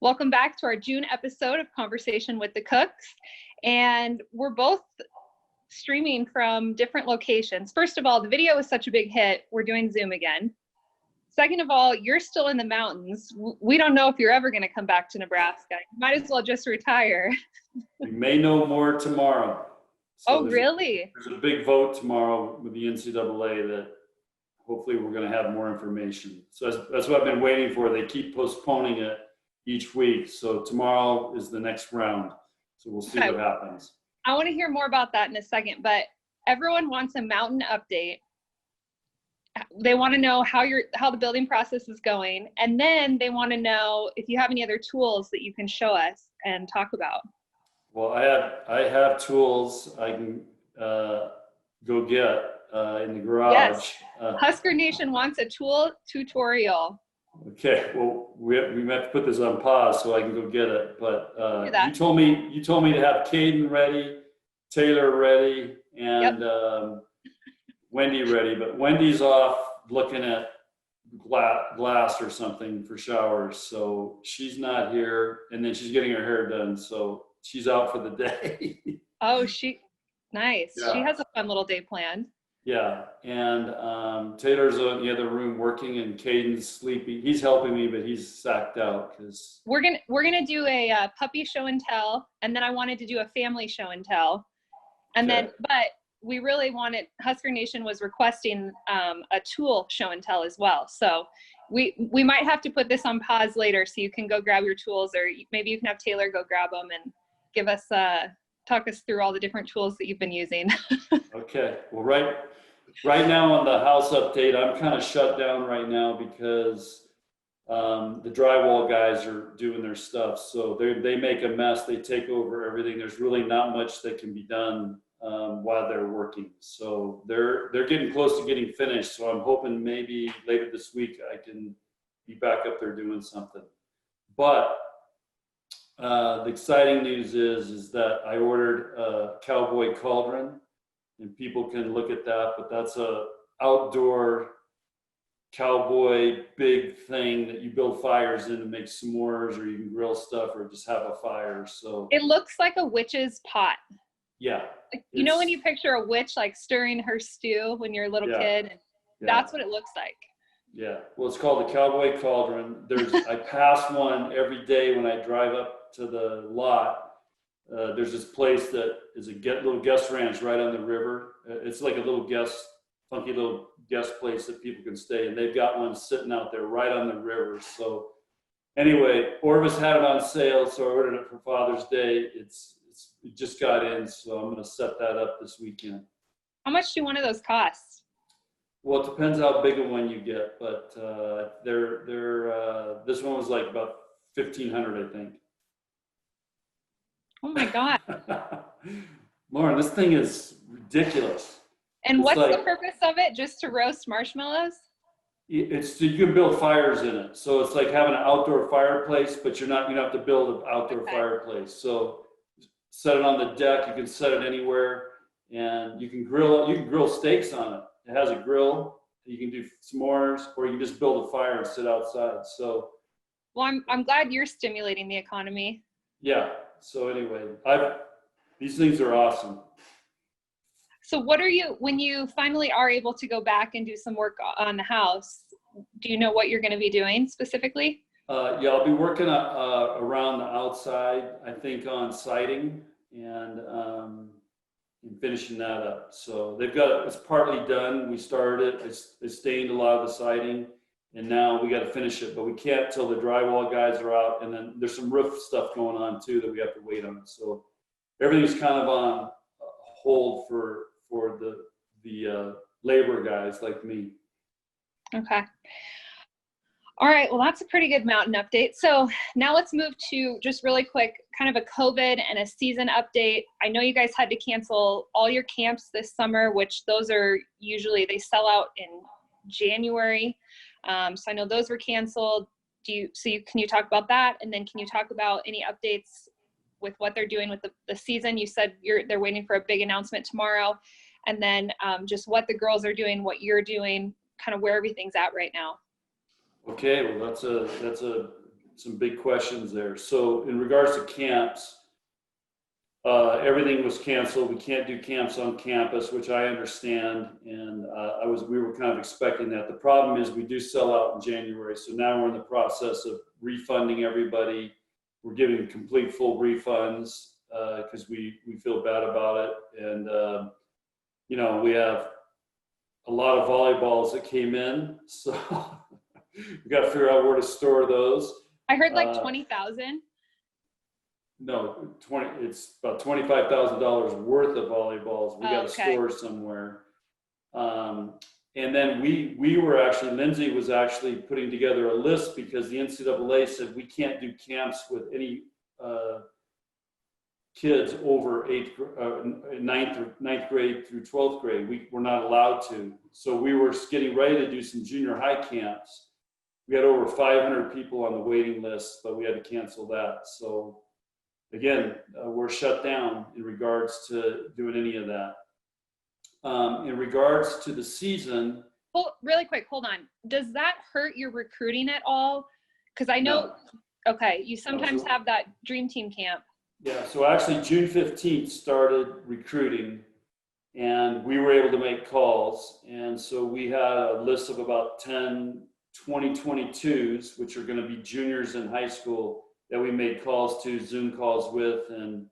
Welcome back to our June episode of Conversation with the Cooks. And we're both streaming from different locations. First of all, the video was such a big hit, we're doing Zoom again. Second of all, you're still in the mountains. We don't know if you're ever going to come back to Nebraska. You might as well just retire. We may know more tomorrow. So really? There's a big vote tomorrow with the NCAA that hopefully we're going to have more information. So that's what I've been waiting for. They keep postponing it each week. So tomorrow is the next round. So we'll see what happens. I want to hear more about that in a second, but everyone wants a mountain update. They want to know how the building process is going. And then they want to know if you have any other tools that you can show us and talk about. Well, I have tools I can go get in the garage. Yes. Husker Nation wants a tool tutorial. Okay, well, we have to put this on pause so I can go get it. But you told me to have Caden ready, Taylor ready, and Wendy ready. But Wendy's off looking at glass or something for showers, so she's not here. And then she's getting her hair done, so she's out for the day. Oh, nice. Yeah. She has a fun little day planned. Yeah, and Taylor's in the other room working, and Caden's sleepy. He's helping me, but he's sacked out because we're gonna do a puppy show and tell, and then I wanted to do a family show and tell, and then but we really wanted Husker Nation was requesting a tool show and tell as well. So we might have to put this on pause later so you can go grab your tools, or maybe you can have Taylor go grab them and give us talk us through all the different tools that you've been using. Okay. Well, right now on the house update, I'm kind of shut down right now because the drywall guys are doing their stuff. So they make a mess. They take over everything. There's really not much that can be done while they're working. So they're getting close to getting finished. So I'm hoping maybe later this week I can be back up there doing something. But the exciting news is that I ordered a Cowboy cauldron, and people can look at that, but that's a outdoor cowboy big thing that you build fires in to make s'mores, or you can grill stuff or just have a fire. So it looks like a witch's pot. Yeah. You know when you picture a witch like stirring her stew when you're a little kid? That's what it looks like. Yeah. Well, it's called the Cowboy cauldron. I pass one every day when I drive up to the lot. There's this place that is a little guest ranch right on the river. It's like a little funky little guest place that people can stay, and they've got one sitting out there right on the river. So anyway, Orvis had it on sale, so I ordered it for Father's Day. It just got in, so I'm going to set that up this weekend. How much do one of those cost? Well, it depends how big a one you get, but this one was like about $1,500, I think. Oh my God. Lauren, this thing is ridiculous. And what's the purpose of it? Just to roast marshmallows? You can build fires in it. So it's like having an outdoor fireplace, but you don't have to build an outdoor fireplace. So set it on the deck, you can set it anywhere, and you can grill steaks on it. It has a grill. You can do s'mores, or you can just build a fire and sit outside. So well, I'm glad you're stimulating the economy. Yeah. So anyway, these things are awesome. So when you finally are able to go back and do some work on the house, do you know what you're going to be doing specifically? Yeah, I'll be working around the outside, I think, on siding and finishing that up. So it's partly done. We started it. I stained a lot of the siding, and now we got to finish it, but we can't till the drywall guys are out. And then there's some roof stuff going on too that we have to wait on. So everything's kind of on hold for the labor guys like me. Okay. All right. Well, that's a pretty good mountain update. So now let's move to just really quick, kind of a COVID and a season update. I know you guys had to cancel all your camps this summer, which those are usually, they sell out in January. So I know those were canceled. Can you talk about that? And then can you talk about any updates with what they're doing with the season? You said they're waiting for a big announcement tomorrow. And then just what the girls are doing, what you're doing, kind of where everything's at right now. Okay, well that's a some big questions there. So in regards to camps, everything was canceled. We can't do camps on campus, which I understand, and we were kind of expecting that. The problem is we do sell out in January, so now we're in the process of refunding everybody. We're giving complete full refunds because we feel bad about it, and you know, we have a lot of volleyballs that came in, so we got to figure out where to store those. I heard like 20,000. No, it's about $25,000 worth of volleyballs. We got to okay. store somewhere. And then we were actually, Lindsay was actually putting together a list because the NCAA said we can't do camps with any kids over ninth grade through 12th grade. We're not allowed to. So we were getting ready to do some junior high camps. We had over 500 people on the waiting list, but we had to cancel that. So again, we're shut down in regards to doing any of that. In regards to the season. Well, really quick, hold on. Does that hurt your recruiting at all? Because I know, no. Okay, you sometimes have that dream team camp. Yeah, so actually June 15th started recruiting, and we were able to make calls. And so we had a list of about 10 2022s, which are going to be juniors in high school, that we made calls to, Zoom calls with, and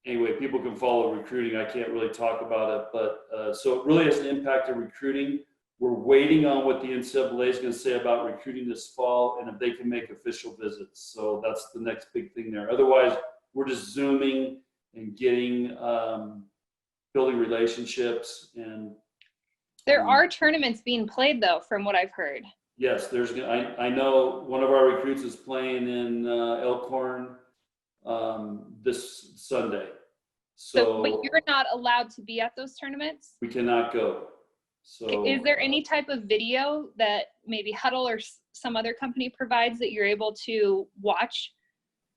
anyway, people can follow recruiting. I can't really talk about it, but so it really hasn't impacted recruiting. We're waiting on what the NCAA is going to say about recruiting this fall and if they can make official visits. So that's the next big thing there. Otherwise, we're just Zooming and getting, building relationships. And there are tournaments being played though, from what I've heard. Yes, I know one of our recruits is playing in Elkhorn this Sunday. So but you're not allowed to be at those tournaments? We cannot go. So is there any type of video that maybe Huddle or some other company provides that you're able to watch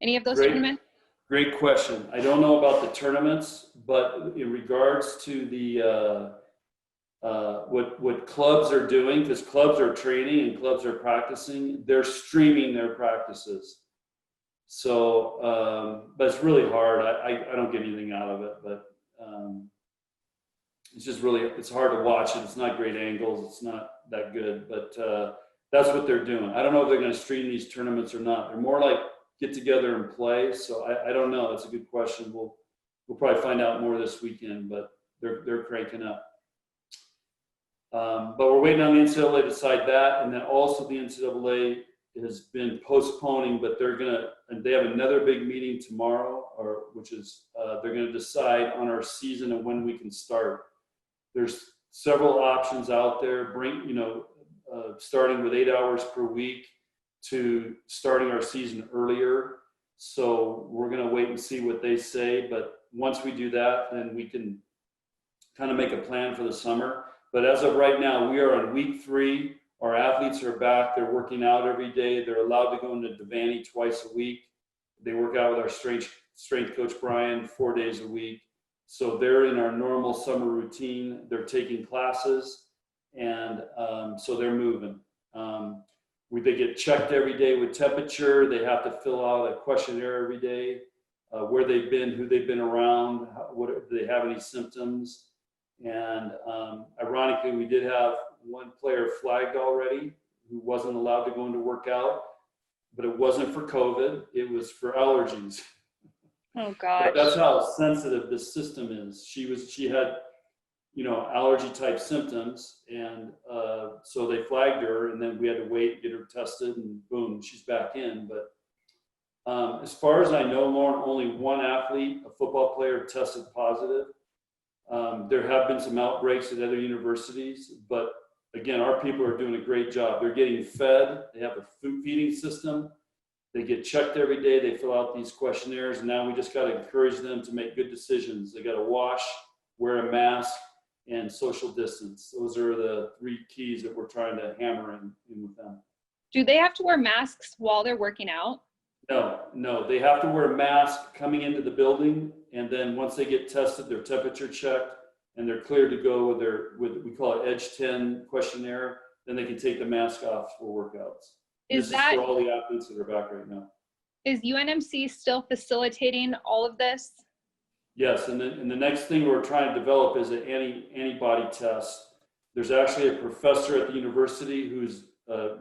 any of those tournaments? Great question. I don't know about the tournaments, but in regards to the what clubs are doing, because clubs are training and clubs are practicing, they're streaming their practices. So, but it's really hard. I don't get anything out of it, but it's just really, it's hard to watch it. It's not great angles. It's not that good, but that's what they're doing. I don't know if they're going to stream these tournaments or not. They're more like get together and play. So I don't know. That's a good question. We'll probably find out more this weekend, but they're cranking up. But we're waiting on the NCAA to decide that, and then also the NCAA has been postponing, but they have another big meeting tomorrow, which is they're going to decide on our season and when we can start. There's several options out there. Starting with 8 hours per week to starting our season earlier. So we're going to wait and see what they say. But once we do that, then we can kind of make a plan for the summer. But as of right now, we are on week 3. Our athletes are back. They're working out every day. They're allowed to go into Devaney twice a week. They work out with our strength coach, Brian, 4 days a week. So they're in our normal summer routine. They're taking classes, and so they're moving. They get checked every day with temperature. They have to fill out a questionnaire every day, where they've been, who they've been around, do they have any symptoms. And ironically, we did have one player flagged already who wasn't allowed to go into workout, but it wasn't for COVID. It was for allergies. Oh gosh. But that's how sensitive this system is. She had, allergy type symptoms, and so they flagged her, and then we had to wait and get her tested, and boom, she's back in. But as far as I know, Lauren, only one athlete, a football player, tested positive. There have been some outbreaks at other universities, but again, our people are doing a great job. They're getting fed. They have a food feeding system. They get checked every day. They fill out these questionnaires, and now we just got to encourage them to make good decisions. They got to wash, wear a mask, and social distance. Those are the 3 keys that we're trying to hammer in with them. Do they have to wear masks while they're working out? No. They have to wear a mask coming into the building, and then once they get tested, their temperature checked, and they're cleared to go with we call it Edge 10 questionnaire. Then they can take the mask off for workouts. Is This is for all the athletes that are back right now. Is UNMC still facilitating all of this? Yes, and the next thing we're trying to develop is an antibody test. There's actually a professor at the university who's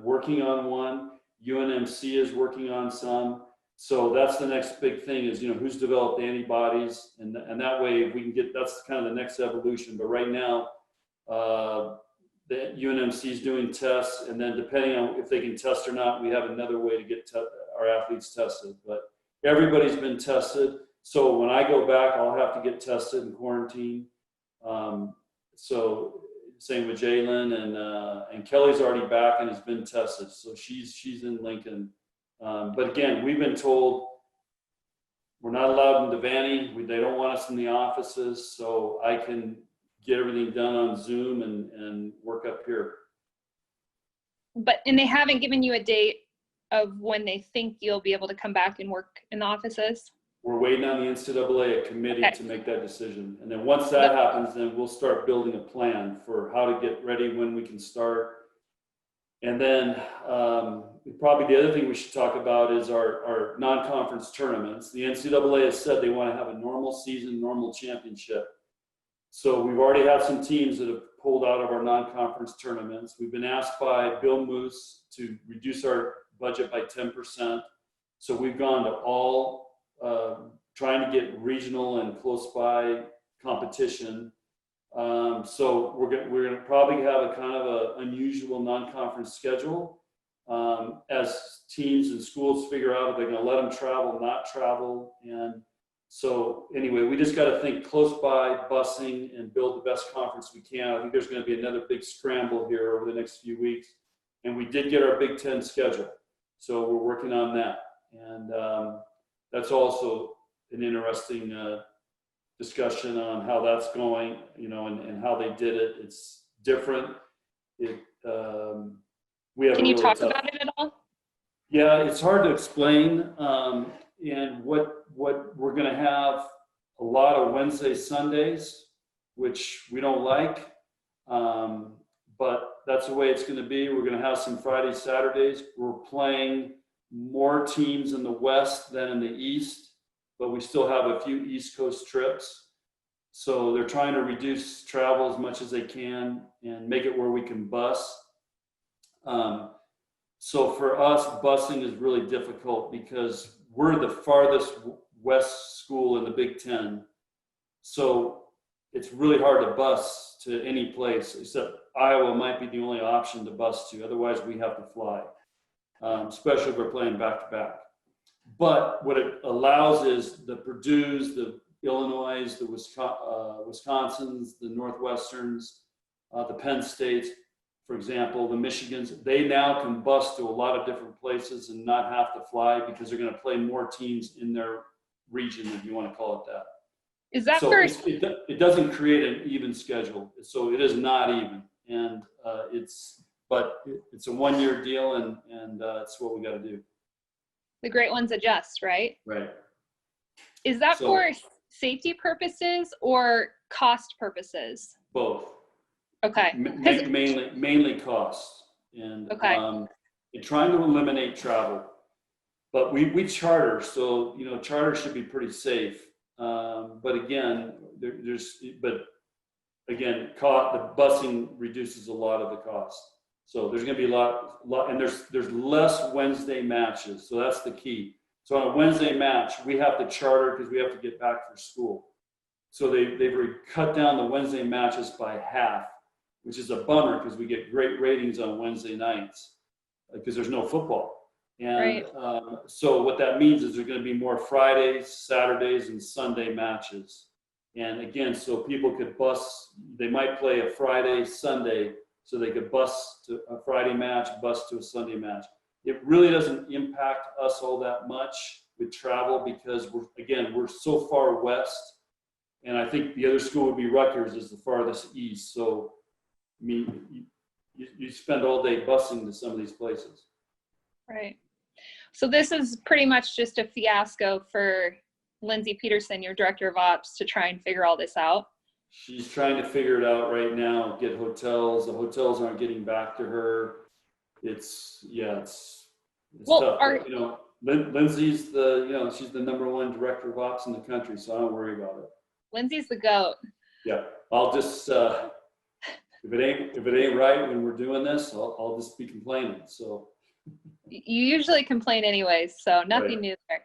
working on one. UNMC is working on some. So that's the next big thing is, who's developed antibodies, and that way we can get, that's kind of the next evolution. But right now, the UNMC is doing tests, and then depending on if they can test or not, we have another way to get our athletes tested. But everybody's been tested. So when I go back, I'll have to get tested and quarantine. So same with Jalen, and Kelly's already back and has been tested. So she's in Lincoln. But again, we've been told we're not allowed in Devaney. They don't want us in the offices, so I can get everything done on Zoom and work up here. And they haven't given you a date of when they think you'll be able to come back and work in the offices? We're waiting on the NCAA committee to make that decision. And then once that happens, then we'll start building a plan for how to get ready, when we can start. And then probably the other thing we should talk about is our non-conference tournaments. The NCAA has said they want to have a normal season, normal championship. So we've already had some teams that have pulled out of our non-conference tournaments. We've been asked by Bill Moose to reduce our budget by 10%. So we've gone to all trying to get regional and close by competition. So we're going to probably have a kind of an unusual non-conference schedule as teams and schools figure out if they're going to let them travel, not travel. And so anyway, we just got to think close by, busing, and build the best conference we can. I think there's going to be another big scramble here over the next few weeks. And we did get our Big Ten schedule. So we're working on that. And that's also an interesting discussion on how that's going, and how they did it. It's different. We have Can you talk about it at all? Yeah, it's hard to explain. And what we're going to have a lot of Wednesday, Sundays, which we don't like. But that's the way it's going to be. We're going to have some Fridays, Saturdays. We're playing more teams in the West than in the East, but we still have a few East Coast trips. So they're trying to reduce travel as much as they can and make it where we can bus. So for us, busing is really difficult because we're the farthest West school in the Big Ten. So it's really hard to bus to any place, except Iowa might be the only option to bus to. Otherwise, we have to fly. Especially if we're playing back-to-back. But what it allows is the Purdue's, the Illinois', the Wisconsin's, the Northwesterns, the Penn States, for example, the Michigans, they now can bus to a lot of different places and not have to fly because they're going to play more teams in their region, if you want to call it that. Is that so it doesn't create an even schedule. So it is not even. And but it's a one-year deal, and it's what we got to do. The great ones adjust, right? Right. Is that for safety purposes or cost purposes? Both. Okay. Mainly costs, and and trying to eliminate travel. But we charter, so charter should be pretty safe. But again, the busing reduces a lot of the cost. So there's going to be a lot, and there's less Wednesday matches. So that's the key. So on a Wednesday match, we have to charter because we have to get back for school. So they've cut down the Wednesday matches by half, which is a bummer because we get great ratings on Wednesday nights because there's no football. And so what that means is there's going to be more Fridays, Saturdays, and Sunday matches. And again, so people could bus, they might play a Friday, Sunday, so they could bus to a Friday match, bus to a Sunday match. It really doesn't impact us all that much with travel because we're so far west. And I think the other school would be Rutgers is the farthest east. So, I mean, you spend all day busing to some of these places. Right. So this is pretty much just a fiasco for Lindsay Peterson, your director of ops, to try and figure all this out. She's trying to figure it out right now, get hotels. The hotels aren't getting back to her. It's It's Well, tough. But, Lindsay's she's the #1 director of ops in the country, so I don't worry about it. Lindsay's the GOAT. Yeah, I'll just if it ain't right when we're doing this, I'll just be complaining. So You usually complain anyways, so nothing new there.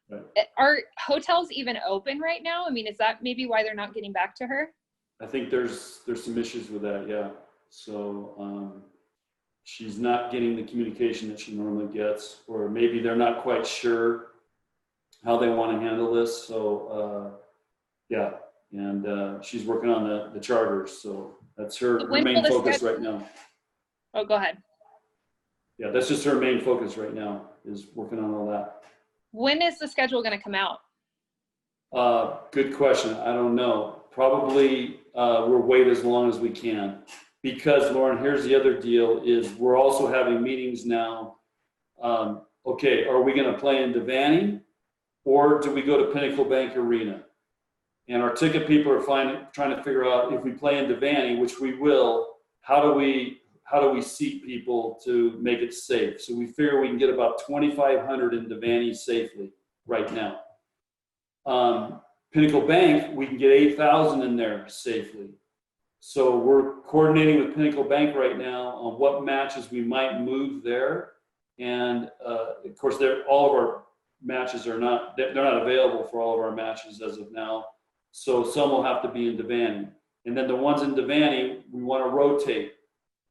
Right. Are hotels even open right now? I mean, is that maybe why they're not getting back to her? I think there's some issues with that, yeah. So she's not getting the communication that she normally gets, or maybe they're not quite sure how they want to handle this. So yeah, and she's working on the charters, so that's her main focus right now. Oh, go ahead. Yeah, that's just her main focus right now, is working on all that. When is the schedule going to come out? Good question. I don't know. Probably we'll wait as long as we can, because Lauren, here's the other deal: is we're also having meetings now. Okay, are we going to play in Devaney, or do we go to Pinnacle Bank Arena? And our ticket people are trying to figure out, if we play in Devaney, which we will, how do we seat people to make it safe? So we figure we can get about 2,500 in Devaney safely right now. Pinnacle Bank, we can get 8,000 in there safely. So we're coordinating with Pinnacle Bank right now on what matches we might move there. And of course, all of our matches they're not available for all of our matches as of now. So some will have to be in Devaney. And then the ones in Devaney, we want to rotate.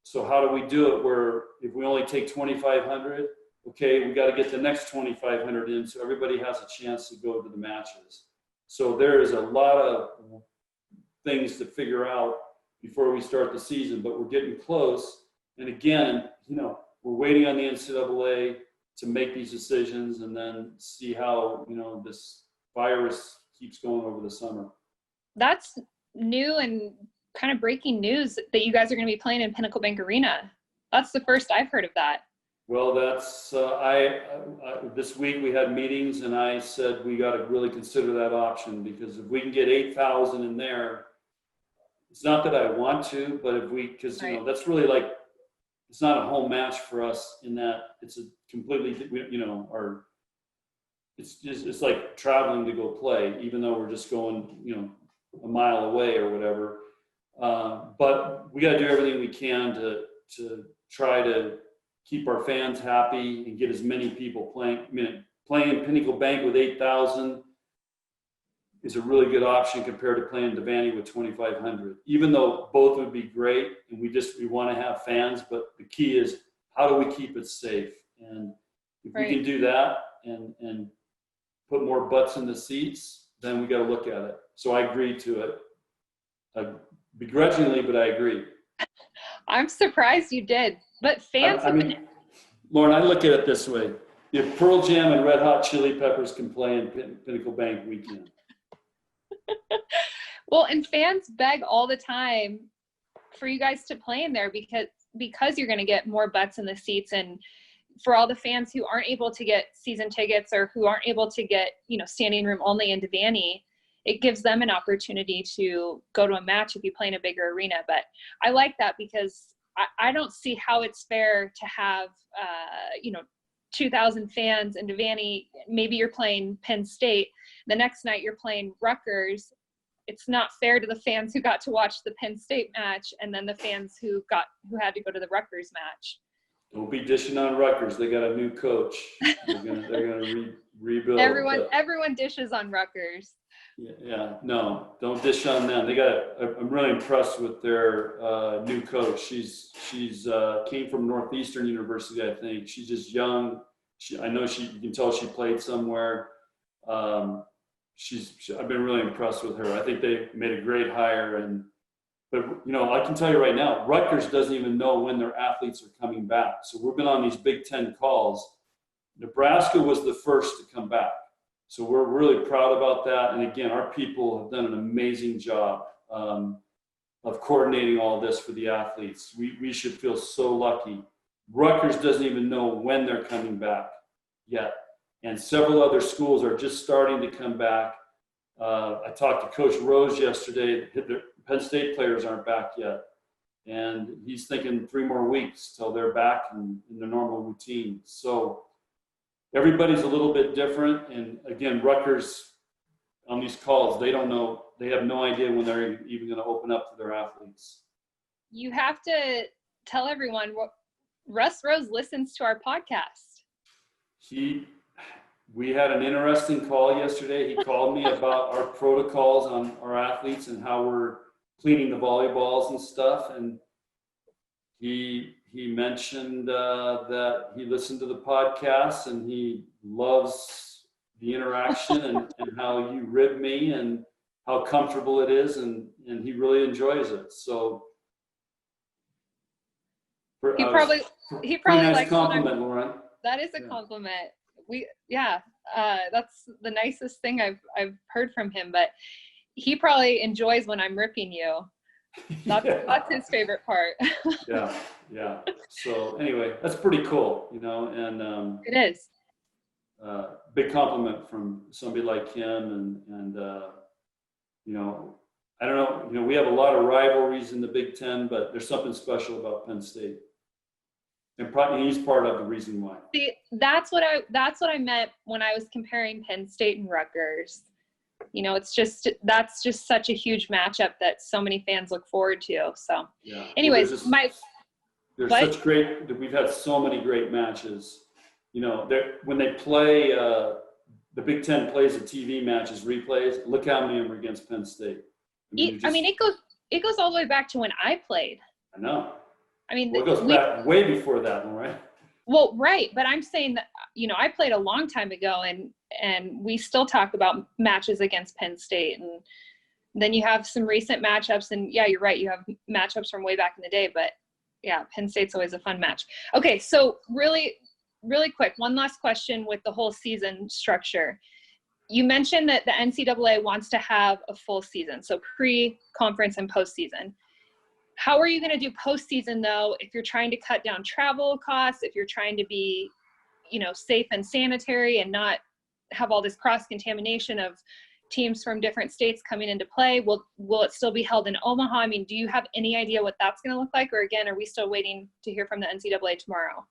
So how do we do it where if we only take 2,500, okay, we got to get the next 2,500 in so everybody has a chance to go to the matches. So there is a lot of things to figure out before we start the season, but we're getting close. And again, we're waiting on the NCAA to make these decisions and then see how, this virus keeps going over the summer. That's new and kind of breaking news that you guys are going to be playing in Pinnacle Bank Arena. That's the first I've heard of that. Well, that's this week we had meetings and I said we got to really consider that option, because if we can get 8,000 in there, it's not that I want to, but because that's really like, it's not a home match for us in that it's a completely it's like traveling to go play, even though we're just going a mile away or whatever. But we got to do everything we can to try to keep our fans happy and get as many people playing. I mean, playing Pinnacle Bank with 8,000 is a really good option compared to playing Devaney with 2,500. Even though both would be great, and we want to have fans, but the key is how do we keep it safe? And if we can do that and put more butts in the seats, then we got to look at it. So I agreed to it, begrudgingly, but I agree. I'm surprised you did, but fans. Lauren, I look at it this way: if Pearl Jam and Red Hot Chili Peppers can play in Pinnacle Bank, we can. Well, and fans beg all the time for you guys to play in there because you're going to get more butts in the seats, and for all the fans who aren't able to get season tickets or who aren't able to get standing room only in Devaney, it gives them an opportunity to go to a match if you play in a bigger arena. But I like that because I don't see how it's fair to have 2,000 fans in Devaney. Maybe you're playing Penn State, the next night you're playing Rutgers. It's not fair to the fans who got to watch the Penn State match and then the fans who had to go to the Rutgers match. Don't be dishing on Rutgers. They got a new coach. They're gonna rebuild. Everyone dishes on Rutgers. Yeah, no, don't dish on them. I'm really impressed with their new coach. She's came from Northeastern University, I think. She's just young. You can tell she played somewhere. I've been really impressed with her. I think they made a great hire. But I can tell you right now, Rutgers doesn't even know when their athletes are coming back. So we've been on these Big Ten calls. Nebraska was the first to come back. So we're really proud about that. And again, our people have done an amazing job of coordinating all this for the athletes. We should feel so lucky. Rutgers doesn't even know when they're coming back yet. And several other schools are just starting to come back. I talked to Coach Rose yesterday. The Penn State players aren't back yet. And he's thinking 3 more weeks till they're back in their normal routine. So everybody's a little bit different. And again, Rutgers on these calls, they don't know, they have no idea when they're even going to open up to their athletes. You have to tell everyone Russ Rose listens to our podcast. We had an interesting call yesterday. He called me about our protocols on our athletes and how we're cleaning the volleyballs and stuff. And he mentioned that he listened to the podcast and he loves the interaction and how you rib me and how comfortable it is, and he really enjoys it. So he probably nice likes compliment, Lauren. That is a compliment. That's the nicest thing I've heard from him. But he probably enjoys when I'm ripping you. That's his favorite part. yeah. So anyway, that's pretty cool, and it is. Big compliment from somebody like him, and I don't know, we have a lot of rivalries in the Big Ten, but there's something special about Penn State. And he's part of the reason why. See, that's what I meant when I was comparing Penn State and Rutgers. That's just such a huge matchup that so many fans look forward to. So, anyways, we've had so many great matches. When they play, the Big Ten plays the TV matches, replays. Look how many of them are against Penn State. It goes all the way back to when I played. I know. It goes back way before that, right? Well, right, but I'm saying that I played a long time ago, and we still talk about matches against Penn State, and then you have some recent matchups, and yeah, you're right, you have matchups from way back in the day, but yeah, Penn State's always a fun match. Okay, so really quick, one last question with the whole season structure. You mentioned that the NCAA wants to have a full season, so pre-conference and postseason. How are you going to do postseason, though, if you're trying to cut down travel costs, if you're trying to be, safe and sanitary and not have all this cross-contamination of teams from different states coming into play? Will it still be held in Omaha? Do you have any idea what that's going to look like? Or, again, are we still waiting to hear from the NCAA tomorrow?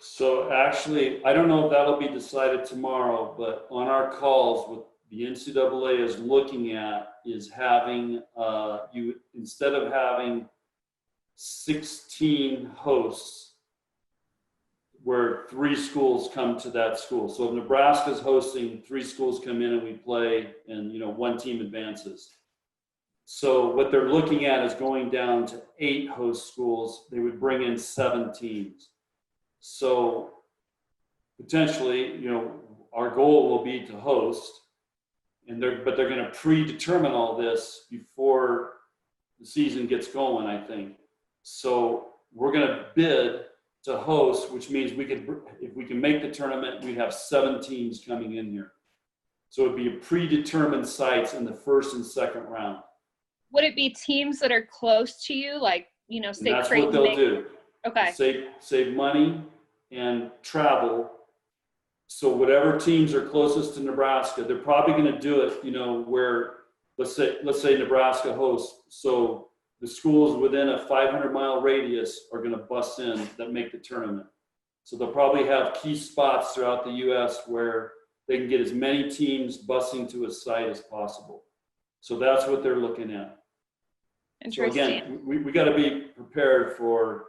So, actually, I don't know if that'll be decided tomorrow, but on our calls, what the NCAA is looking at is having instead of having 16 hosts where 3 schools come to that school. So if Nebraska's hosting, 3 schools come in and we play, and 1 team advances. So what they're looking at is going down to 8 host schools. They would bring in 7 teams. So potentially, our goal will be to host, but they're going to predetermine all this before the season gets going, I think. So we're going to bid to host, which means if we can make the tournament, we'd have 7 teams coming in here. So it'd be a predetermined sites in the first and second round. Would it be teams that are close to you, like, say that's Creighton? What they'll do. Okay. Save money and travel. So whatever teams are closest to Nebraska, they're probably going to do it, where let's say Nebraska hosts. So the schools within a 500-mile radius are going to bus in that make the tournament. So they'll probably have key spots throughout the U.S. where they can get as many teams busing to a site as possible. So that's what they're looking at. Interesting. So again, we got to be prepared for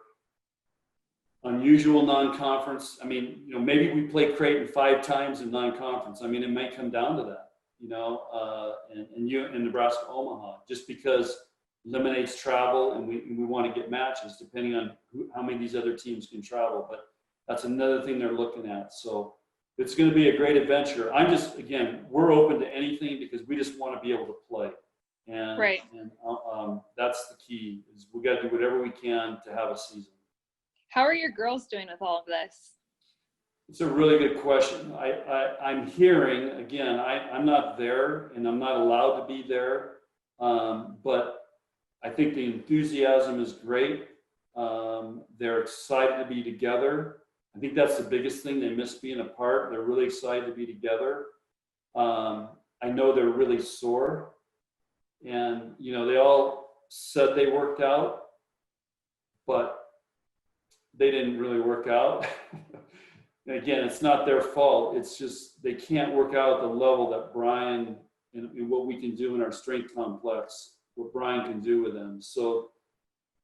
unusual non-conference. Maybe we play Creighton 5 times in non-conference. It might come down to that, in Nebraska, Omaha, just because eliminates travel, and we want to get matches depending on how many of these other teams can travel. But that's another thing they're looking at. So it's going to be a great adventure. We're open to anything because we just want to be able to play. And, right. And that's the key, is we got to do whatever we can to have a season. How are your girls doing with all of this? It's a really good question. I'm hearing, again, I'm not there and I'm not allowed to be there, but I think the enthusiasm is great. They're excited to be together. I think that's the biggest thing. They miss being apart. They're really excited to be together. I know they're really sore. And, they all said they worked out, but they didn't really work out. again, it's not their fault. It's just they can't work out at the level that Brian and what we can do in our strength complex, what Brian can do with them. So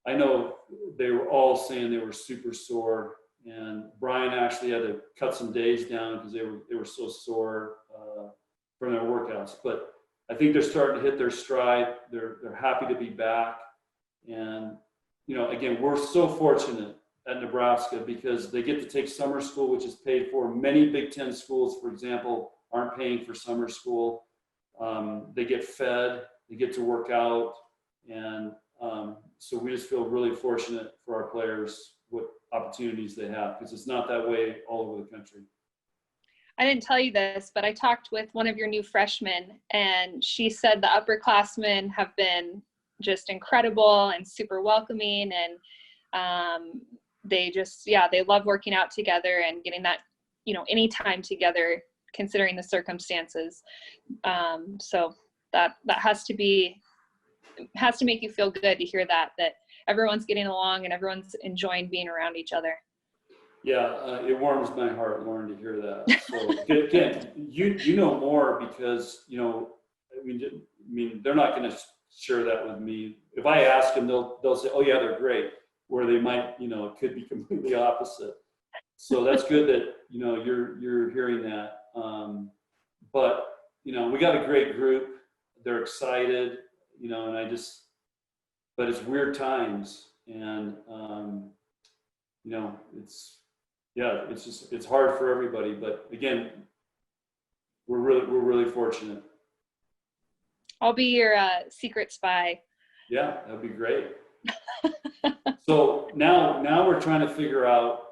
I know they were all saying they were super sore, and Brian actually had to cut some days down because they were so sore from their workouts. But I think they're starting to hit their stride. They're happy to be back, and again, we're so fortunate at Nebraska because they get to take summer school, which is paid for. Many Big Ten schools, for example, aren't paying for summer school. They get fed, they get to work out, and so we just feel really fortunate for our players, what opportunities they have, because it's not that way all over the country. I didn't tell you this, but I talked with one of your new freshmen, and she said the upperclassmen have been just incredible and super welcoming, and they just, they love working out together and getting that, any time together, considering the circumstances. So that has to make you feel good to hear that everyone's getting along and everyone's enjoying being around each other. Yeah, it warms my heart, Lauren, to hear that. So again, you know more because I mean they're not going to share that with me. If I ask them, they'll say, "Oh yeah, they're great," where they might, it could be completely opposite. So that's good that you're hearing that. But we got a great group. They're excited, and but it's weird times, and it's hard for everybody. But again, we're really fortunate. I'll be your secret spy. Yeah, that'd be great. So now we're trying to figure out.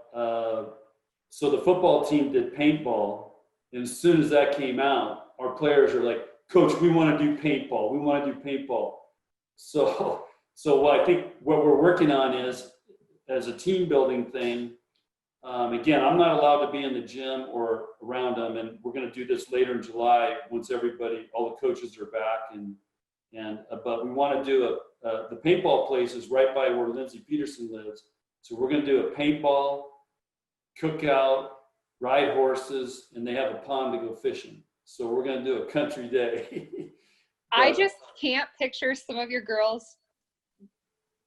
So the football team did paintball, and as soon as that came out, our players are like, "Coach, we want to do paintball. We want to do paintball." So what I think what we're working on is, as a team building thing. Again, I'm not allowed to be in the gym or around them, and we're going to do this later in July once all the coaches are back, but we want to do the paintball place is right by where Lindsey Peterson lives, so we're going to do a paintball, cookout, ride horses, and they have a pond to go fishing. So we're going to do a country day. I just can't picture some of your girls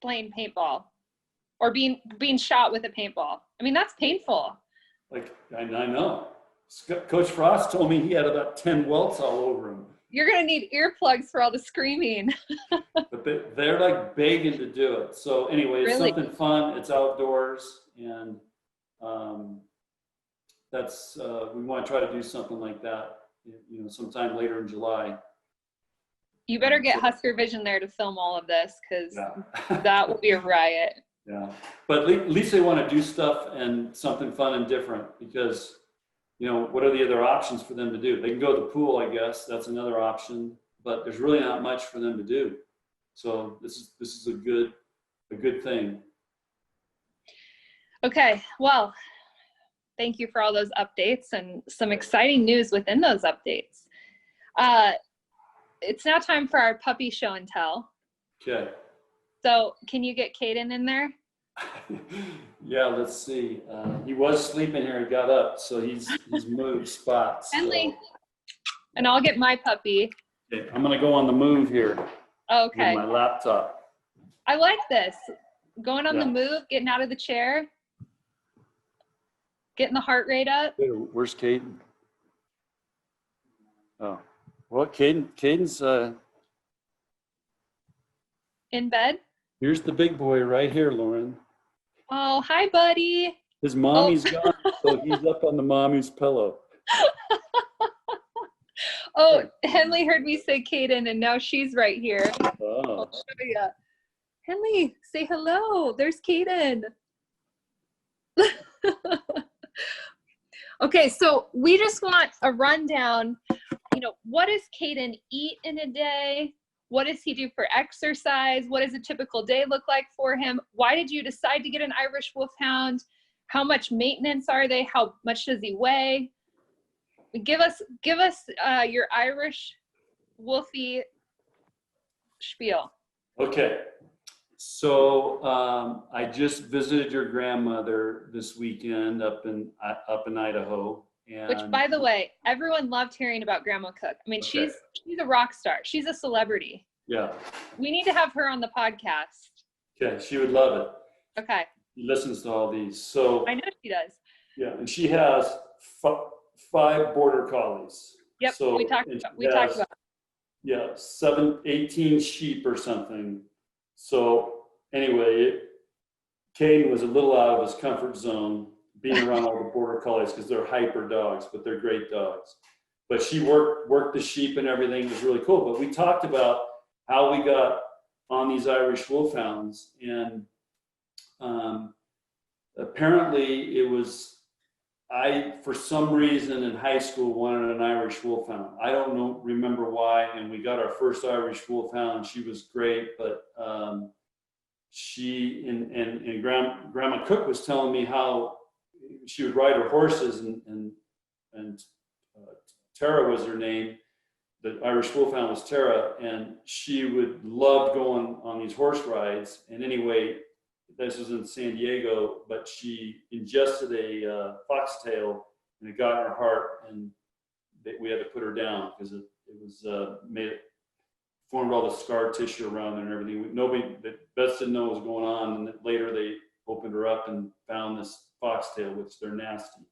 playing paintball or being shot with a paintball. I mean, that's painful. Like, I know. Coach Frost told me he had about 10 welts all over him. You're going to need earplugs for all the screaming. But they're like begging to do it. So anyway, it's Really? something fun. It's outdoors. And that's we want to try to do something like that, sometime later in July. You better get Husker Vision there to film all of this, because that will be a riot. Yeah, but at least they want to do stuff and something fun and different, because what are the other options for them to do? They can go to the pool, I guess. That's another option, but there's really not much for them to do. So this is a good thing. Okay, well, thank you for all those updates and some exciting news within those updates. It's now time for our puppy show and tell. Okay. So can you get Caden in there? Yeah, let's see. He was sleeping here. He got up, so he's moved spots. Henley. And I'll get my puppy. Okay, I'm going to go on the move here. Okay. With my laptop. I like this. Going on the move, getting out of the chair, getting the heart rate up. Where's Caden? Oh, well, Caden's in bed. Here's the big boy right here, Lauren. Oh, hi, buddy. His mommy's gone, so he's up on the mommy's pillow. Oh, Henley heard me say Caden, and now she's right here. Oh. I'll show you. Henley, say hello. There's Caden. Okay, so we just want a rundown. What does Caden eat in a day? What does he do for exercise? What does a typical day look like for him? Why did you decide to get an Irish Wolfhound? How much maintenance are they? How much does he weigh? Give us your Irish Wolfie spiel. Okay. So I just visited your grandmother this weekend up in Idaho, Which, and by the way, everyone loved hearing about Grandma Cook. I mean, okay. she's a rock star. She's a celebrity. Yeah. We need to have her on the podcast. Okay, she would love it. Okay. She listens to all these. So I know she does. yeah, and she has 5 border collies. Yep. So we talked about. Yeah, 18 sheep or something. So anyway, Caden was a little out of his comfort zone being around all the border collies because they're hyper dogs, but they're great dogs. But she worked the sheep and everything. It was really cool. But we talked about how we got on these Irish wolfhounds, and apparently it was I, for some reason in high school, wanted an Irish wolfhound. I don't remember why, and we got our first Irish wolfhound. She was great, but she and Grandma Cook was telling me how she would ride her horses, and Tara was her name. The Irish wolfhound was Tara, and she would love going on these horse rides. And anyway, this was in San Diego, but she ingested a foxtail, and it got in her heart, and we had to put her down because it was formed all the scar tissue around her and everything. The vets didn't know what was going on, and later they opened her up and found this foxtail, which they're nasty.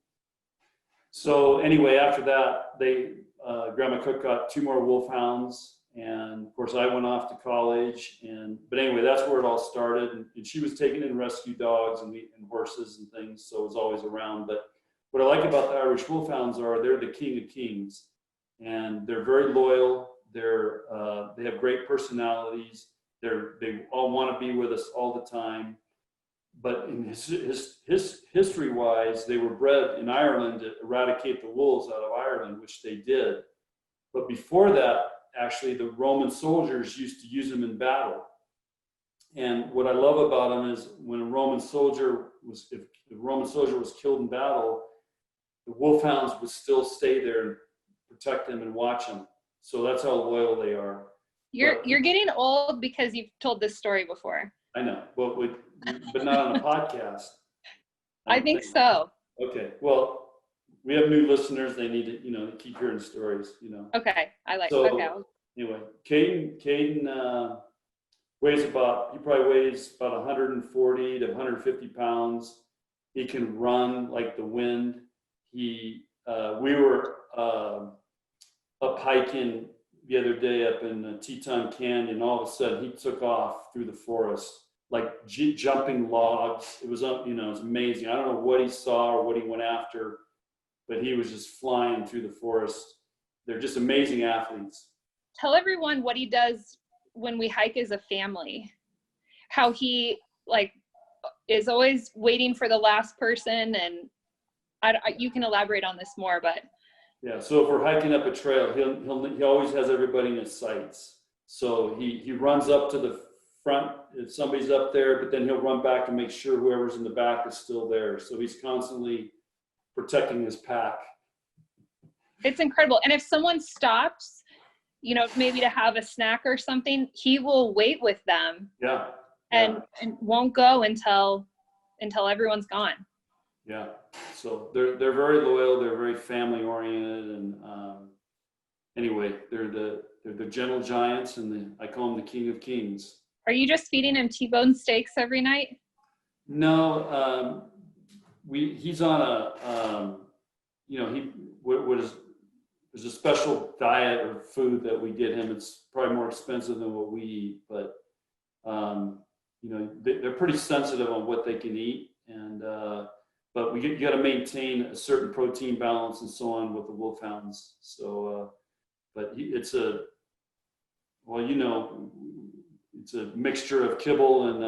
So anyway, after that, Grandma Cook got 2 more wolfhounds. And of course, I went off to college, but anyway, that's where it all started. And she was taking in rescue dogs and horses and things, so it was always around. But what I like about the Irish wolfhounds they're the king of kings, and they're very loyal. They have great personalities. They all want to be with us all the time. But in his history-wise, they were bred in Ireland to eradicate the wolves out of Ireland, which they did. But before that, actually, the Roman soldiers used to use them in battle. And what I love about them is when if the Roman soldier was killed in battle, the wolfhounds would still stay there and protect them and watch them. So that's how loyal they are. You're getting old because you've told this story before. I know, but not on a podcast. I think so. Okay, well, we have new listeners. They need to, keep hearing stories, Okay, Anyway, Caden he probably weighs about 140 to 150 pounds. He can run like the wind. We were up hiking the other day up in Teton Canyon. All of a sudden, he took off through the forest, like jumping logs. It was, it was amazing. I don't know what he saw or what he went after, but he was just flying through the forest. They're just amazing athletes. Tell everyone what he does when we hike as a family. How he is always waiting for the last person, and you can elaborate on this more, but. Yeah, so if we're hiking up a trail, he always has everybody in his sights. So he runs up to the front if somebody's up there, but then he'll run back and make sure whoever's in the back is still there. So he's constantly protecting his pack. It's incredible. And if someone stops, maybe to have a snack or something, he will wait with them. Yeah. And won't go until everyone's gone. Yeah. So they're very loyal. They're very family oriented, and anyway, they're the gentle giants, and I call them the king of kings. Are you just feeding him T-bone steaks every night? No, he's on there's a special diet or food that we get him. It's probably more expensive than what we eat, but they're pretty sensitive on what they can eat, and but you got to maintain a certain protein balance and so on with the wolfhounds. So, but it's a mixture of kibble and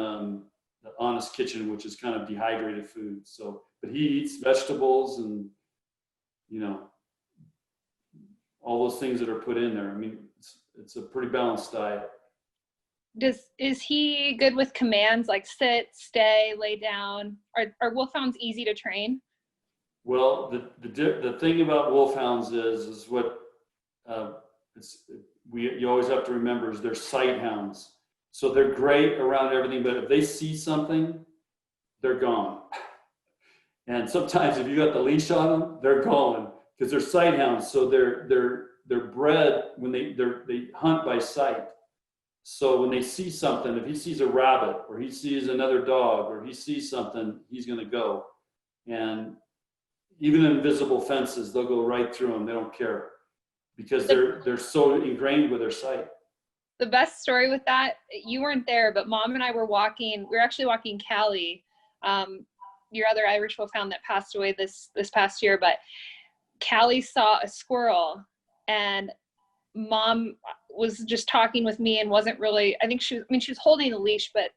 the Honest Kitchen, which is kind of dehydrated food. So, but he eats vegetables and all those things that are put in there. I mean, it's a pretty balanced diet. Is he good with commands like sit, stay, lay down? Are wolfhounds easy to train? Well, the thing about wolfhounds is what you always have to remember is they're sight hounds. So they're great around everything, but if they see something, they're gone. And sometimes if you got the leash on them, they're going because they're sight hounds. So they're bred when they hunt by sight. So when they see something, if he sees a rabbit or he sees another dog or he sees something, he's going to go. And even invisible fences, they'll go right through them. They don't care because they're so ingrained with their sight. The best story with that, you weren't there, but Mom and I were walking. We were actually walking Callie, your other Irish Wolfhound that passed away this past year. But Callie saw a squirrel, and Mom was just talking with me and wasn't really. I think she was holding the leash, but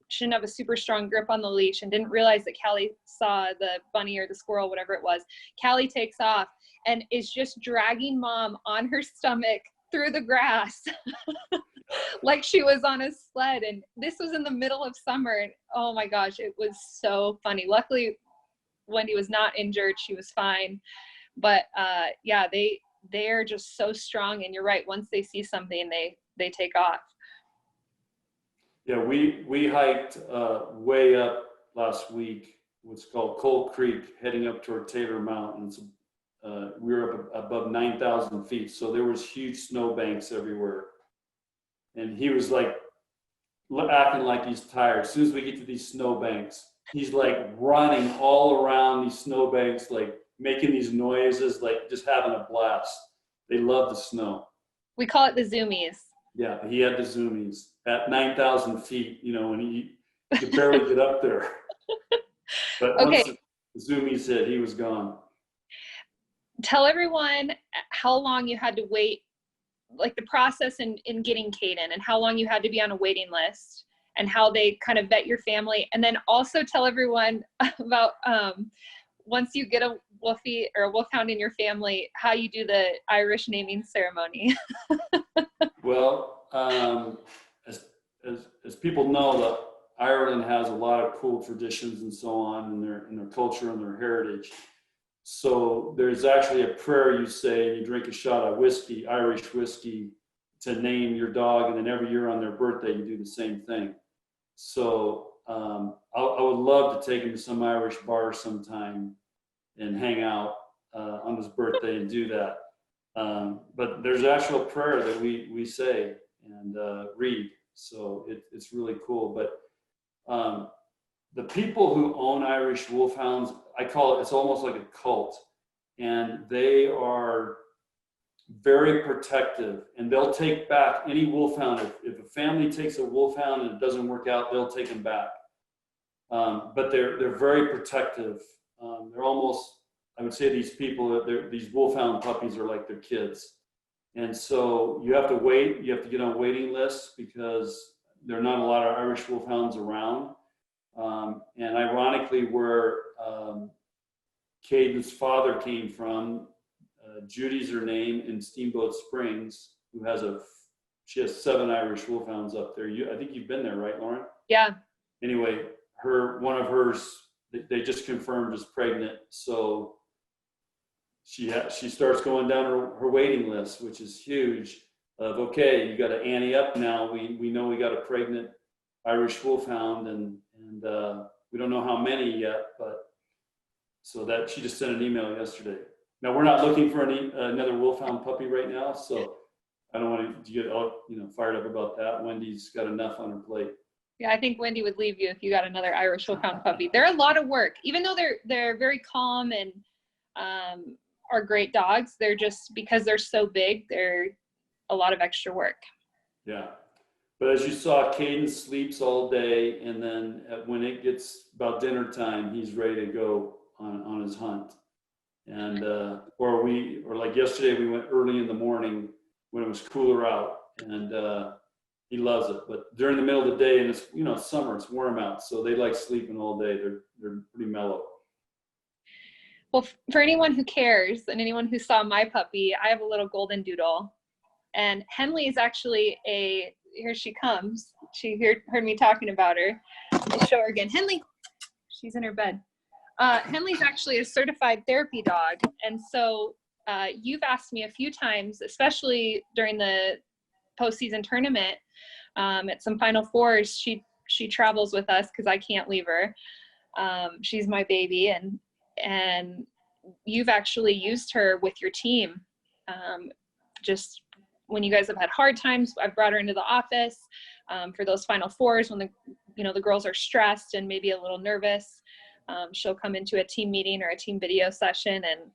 she didn't have a super strong grip on the leash and didn't realize that Callie saw the bunny or the squirrel, whatever it was. Callie takes off and is just dragging Mom on her stomach through the grass like she was on a sled. And this was in the middle of summer. And oh my gosh, it was so funny. Luckily, Wendy was not injured. She was fine. But yeah, they are just so strong. And you're right. Once they see something, they take off. Yeah, we hiked way up last week, what's called Cold Creek, heading up toward Taylor Mountains. We were up above 9,000 feet, so there was huge snowbanks everywhere. And he was like acting like he's tired. As soon as we get to these snowbanks, he's like running all around these snowbanks, like making these noises, like just having a blast. They love the snow. We call it the zoomies. Yeah, he had the zoomies at 9,000 feet, and he could barely get up there. But okay. Once the zoomies hit, he was gone. Tell everyone how long you had to wait, like the process in getting Caden, and how long you had to be on a waiting list, and how they kind of vet your family. And then also tell everyone about once you get a Wolfie or a Wolfhound in your family, how you do the Irish naming ceremony. Well, as people know, that Ireland has a lot of cool traditions and so on in their culture and their heritage. So there's actually a prayer you say, and you drink a shot of whiskey, Irish whiskey, to name your dog, and then every year on their birthday you do the same thing. So I would love to take him to some Irish bar sometime and hang out on his birthday and do that. But there's actual prayer that we say and read, so it's really cool. But the people who own Irish Wolfhounds, I call it's almost like a cult, and they are very protective, and they'll take back any Wolfhound. If a family takes a Wolfhound and it doesn't work out, they'll take him back. But they're very protective. They're almost, I would say, these people, these Wolfhound puppies are like their kids. And so you have to wait, you have to get on waiting lists because there are not a lot of Irish Wolfhounds around. And ironically, where Caden's father came from, Judy's her name, in Steamboat Springs, she has 7 Irish Wolfhounds up there. I think you've been there, right, Lauren? Yeah. Anyway, one of hers, they just confirmed is pregnant, so she starts going down her waiting list, which is huge. Of okay, you got to ante up now. We know we got a pregnant Irish Wolfhound, and we don't know how many yet, but so that she just sent an email yesterday. Now we're not looking for another Wolfhound puppy right now, so I don't want to get all fired up about that. Wendy's got enough on her plate. Yeah, I think Wendy would leave you if you got another Irish Wolfhound puppy. They're a lot of work, even though they're very calm and are great dogs. They're just, because they're so big, they're a lot of extra work. Yeah. But as you saw, Caden sleeps all day, and then when it gets about dinner time, he's ready to go on his hunt. And or like yesterday, we went early in the morning when it was cooler out, and he loves it. But during the middle of the day, and it's summer, it's warm out, so they like sleeping all day. They're pretty mellow. Well, for anyone who cares and anyone who saw my puppy, I have a little golden doodle, and Henley is actually here she comes. She heard me talking about her. I'll show her again. Henley, she's in her bed. Henley's actually a certified therapy dog. And so you've asked me a few times, especially during the postseason tournament, at some Final Fours. She travels with us because I can't leave her. She's my baby, and you've actually used her with your team. Just when you guys have had hard times, I've brought her into the office for those Final Fours when the girls are stressed and maybe a little nervous. She'll come into a team meeting or a team video session, and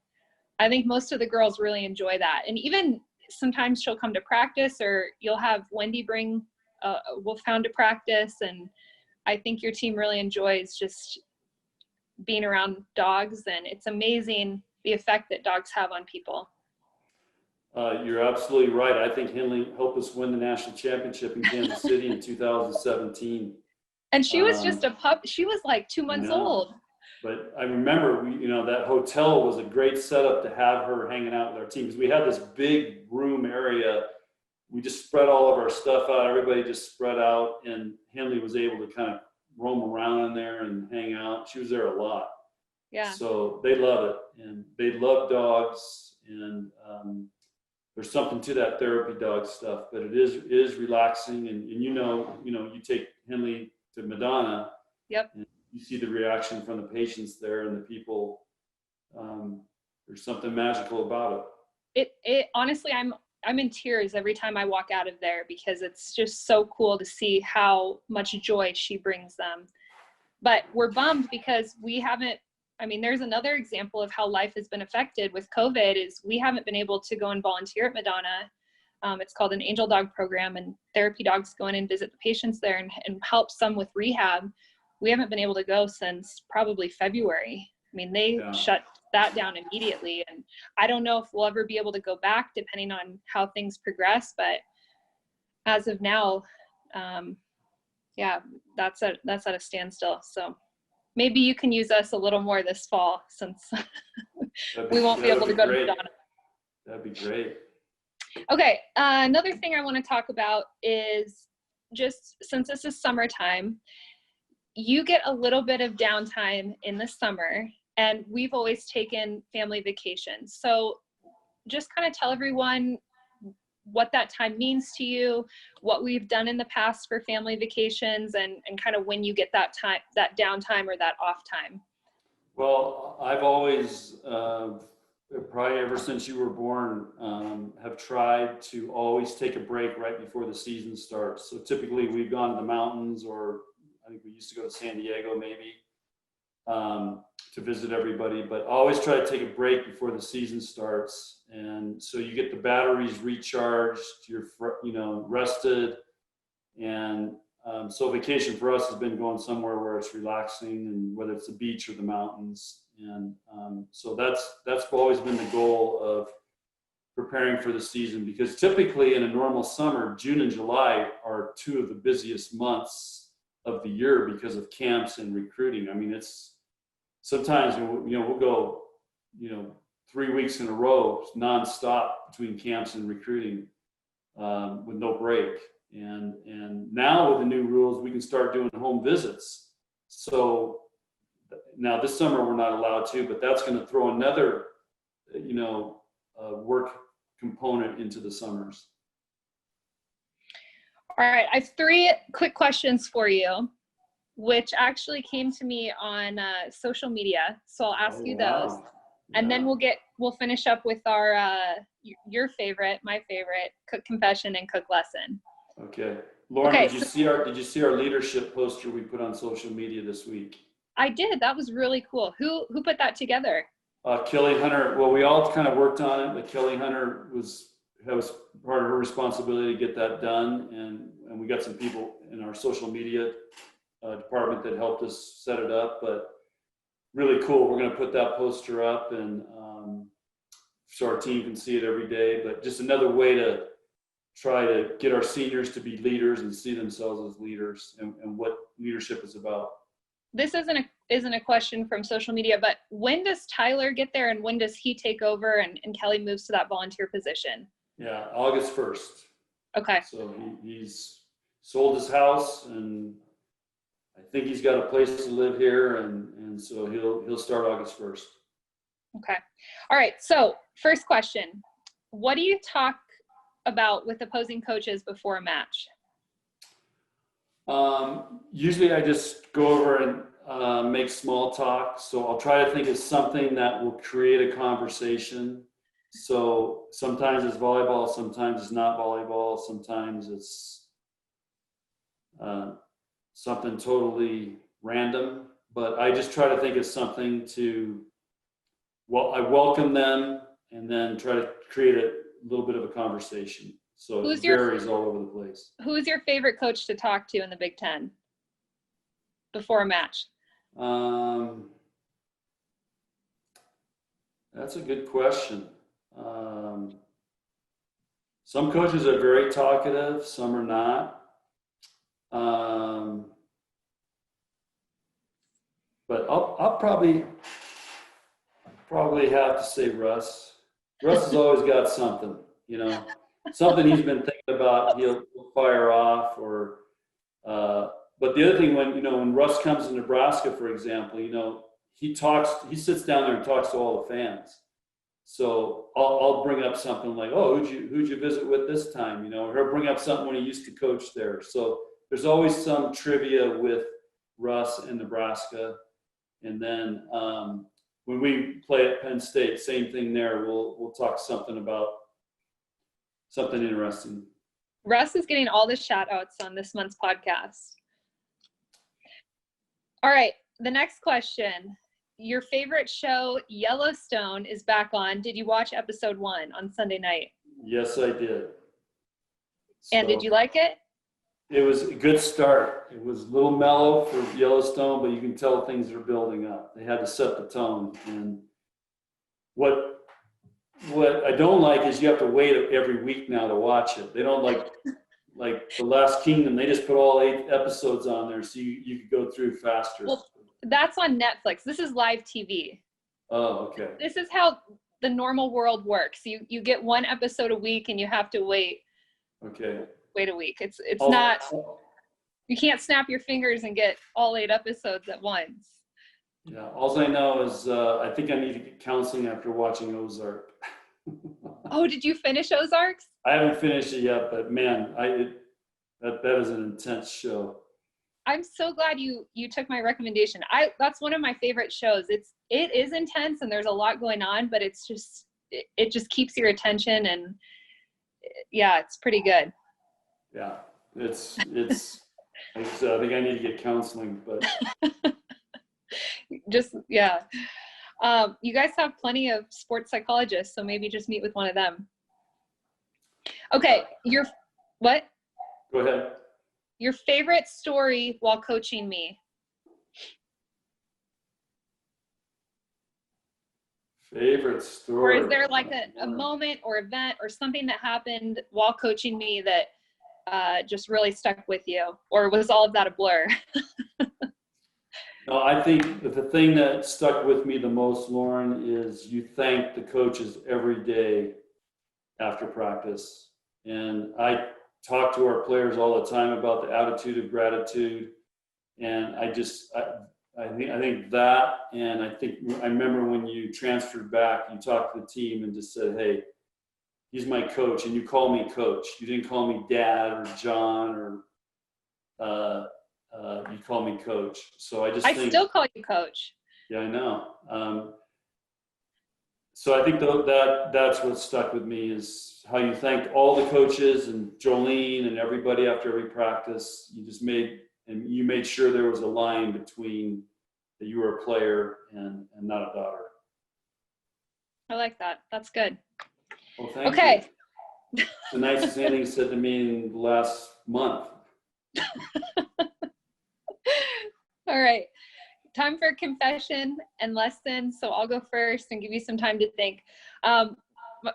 I think most of the girls really enjoy that. And even sometimes she'll come to practice, or you'll have Wendy bring a wolfhound to practice, and I think your team really enjoys just being around dogs, and it's amazing the effect that dogs have on people. You're absolutely right. I think Henley helped us win the national championship in Kansas City in 2017. And she was just a pup. She was like 2 months old. But I remember, that hotel was a great setup to have her hanging out with our team, because we had this big room area. We just spread all of our stuff out. Everybody just spread out, and Henley was able to kind of roam around in there and hang out. She was there a lot. Yeah. So they love it, and they love dogs, and there's something to that therapy dog stuff, but it is relaxing, and you take Henley to Madonna. Yep. And you see the reaction from the patients there and the people. There's something magical about it. It honestly, I'm in tears every time I walk out of there, because it's just so cool to see how much joy she brings them. But we're bummed because there's another example of how life has been affected with COVID is we haven't been able to go and volunteer at Madonna. It's called an angel dog program, and therapy dogs go in and visit the patients there and help some with rehab. We haven't been able to go since probably February. They shut that down immediately, and I don't know if we'll ever be able to go back depending on how things progress, but as of now, that's at a standstill. So maybe you can use us a little more this fall, since we won't be able to go to Madonna. That'd be great. Okay, another thing I want to talk about is, just since this is summertime, you get a little bit of downtime in the summer, and we've always taken family vacations. So just kind of tell everyone what that time means to you, what we've done in the past for family vacations, and kind of when you get that time, that downtime or that off time. Well, I've always, probably ever since you were born, have tried to always take a break right before the season starts. So typically we've gone to the mountains, or I think we used to go to San Diego maybe, to visit everybody, but always try to take a break before the season starts. And so you get the batteries recharged, you're, rested. And so vacation for us has been going somewhere where it's relaxing, and whether it's the beach or the mountains. And so that's always been the goal of preparing for the season, because typically in a normal summer, June and July are two of the busiest months of the year because of camps and recruiting. It's sometimes, we'll go, 3 weeks in a row nonstop between camps and recruiting, with no break. And now with the new rules, we can start doing home visits. So now this summer we're not allowed to, but that's going to throw another, work component into the summers. All right, I have 3 quick questions for you, which actually came to me on social media. So I'll ask you those. And then we'll finish up with our, your favorite, my favorite, cook confession and cook lesson. Okay. Lauren, did you see our leadership poster we put on social media this week? I did. That was really cool. Who put that together? Kelly Hunter. Well, we all kind of worked on it, but Kelly Hunter that was part of her responsibility to get that done. And we got some people in our social media department that helped us set it up, but really cool. We're going to put that poster up, and so our team can see it every day, but just another way to try to get our seniors to be leaders and see themselves as leaders, and what leadership is about. This isn't a question from social media, but when does Tyler get there, and when does he take over and Kelly moves to that volunteer position? Yeah, August 1st. Okay. So he's sold his house, and I think he's got a place to live here, and so he'll start August 1st. Okay. All right. So first question, what do you talk about with opposing coaches before a match? Usually I just go over and make small talk. So I'll try to think of something that will create a conversation. So sometimes it's volleyball, sometimes it's not volleyball, sometimes it's something totally random. But I just try to think of something I welcome them and then try to create a little bit of a conversation. So it varies all over the place. Who's your favorite coach to talk to in the Big Ten before a match? That's a good question. Some coaches are very talkative, some are not. But I'll probably have to say Russ. Russ has always got something, something he's been thinking about. He'll fire off, but the other thing, when Russ comes to Nebraska, for example, he sits down there and talks to all the fans. So I'll bring up something like, oh, who'd you visit with this time? Or he'll bring up something when he used to coach there. So there's always some trivia with Russ and Nebraska. And then when we play at Penn State, same thing there. We'll talk something about something interesting. Russ is getting all the shout outs on this month's podcast. All right, the next question. Your favorite show, Yellowstone, is back on. Did you watch episode 1 on Sunday night? Yes, I did. And did you like it? It was a good start. It was a little mellow for Yellowstone, but you can tell things are building up. They had to set the tone. And what I don't like is you have to wait every week now to watch it. They don't like The Last Kingdom. They just put all 8 episodes on there so you could go through faster. Well, that's on Netflix. This is live TV. Oh, okay. This is how the normal world works. You get 1 episode a week and you have to wait. Okay. Wait a week. It's not, you can't snap your fingers and get all 8 episodes at once. Yeah, all I know is I think I need to get counseling after watching Ozark. Oh, did you finish Ozarks? I haven't finished it yet, but man, that is an intense show. I'm so glad you took my recommendation. That's one of my favorite shows. It is intense and there's a lot going on, but it just keeps your attention, and yeah, it's pretty good. Yeah, it's like I said, I think I need to get counseling, but just, yeah. You guys have plenty of sports psychologists, so maybe just meet with one of them. Okay, what? Go ahead. Your favorite story while coaching me? Favorite story? Or is there like a moment or event or something that happened while coaching me that just really stuck with you? Or was all of that a blur? No, I think that the thing that stuck with me the most, Lauren, is you thank the coaches every day after practice. And I talk to our players all the time about the attitude of gratitude. And I think that, and I remember when you transferred back, you talked to the team and just said, hey, he's my coach, and you call me coach. You didn't call me dad or John or you call me coach. So I still call you coach. Yeah, I know. So I think that's what stuck with me, is how you thanked all the coaches and Jolene and everybody after every practice. You made sure there was a line between that you were a player and not a daughter. I like that. That's good. Well, thank you. It's the nicest thing you said to me in the last month. All right. Time for confession and lesson. So I'll go first and give you some time to think.